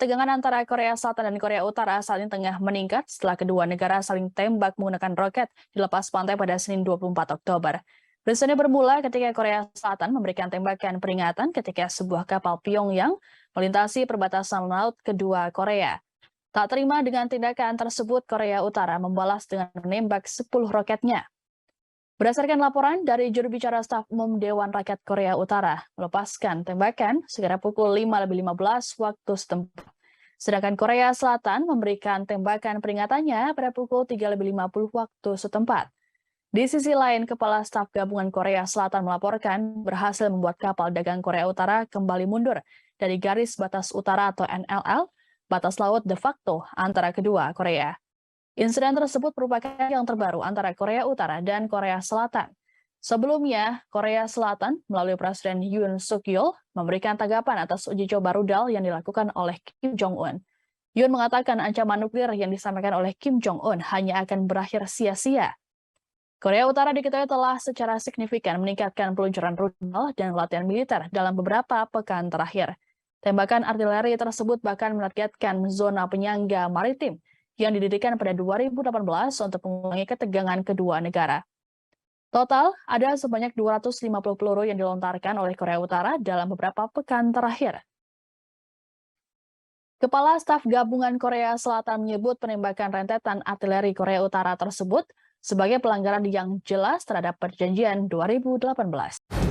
Ketegangan antara Korea Selatan dan Korea Utara saat ini tengah meningkat setelah kedua negara saling tembak menggunakan roket di lepas pantai pada Senin 24 Oktober. Peristiwa bermula ketika Korea Selatan memberikan tembakan peringatan ketika sebuah kapal Pyongyang melintasi perbatasan laut kedua Korea. Tak terima dengan tindakan tersebut, Korea Utara membalas dengan menembak 10 roketnya. Berdasarkan laporan dari juru bicara staf umum Dewan Rakyat Korea Utara, melepaskan tembakan sekira pukul 5:15 waktu setempat. Sedangkan Korea Selatan memberikan tembakan peringatannya pada pukul 3:50 waktu setempat. Di sisi lain, Kepala Staf Gabungan Korea Selatan melaporkan berhasil membuat kapal dagang Korea Utara kembali mundur dari garis batas utara atau NLL, batas laut de facto antara kedua Korea. Insiden tersebut merupakan yang terbaru antara Korea Utara dan Korea Selatan. Sebelumnya, Korea Selatan melalui Presiden Yoon Suk Yeol memberikan tanggapan atas uji coba rudal yang dilakukan oleh Kim Jong-un. Yoon mengatakan ancaman nuklir yang disampaikan oleh Kim Jong-un hanya akan berakhir sia-sia. Korea Utara diketahui telah secara signifikan meningkatkan peluncuran rudal dan latihan militer dalam beberapa pekan terakhir. Tembakan artileri tersebut bahkan menargetkan zona penyangga maritim yang didirikan pada 2018 untuk mengurangi ketegangan kedua negara. Total, ada sebanyak 250 peluru yang dilontarkan oleh Korea Utara dalam beberapa pekan terakhir. Kepala Staf Gabungan Korea Selatan menyebut penembakan rentetan artileri Korea Utara tersebut sebagai pelanggaran yang jelas terhadap perjanjian 2018.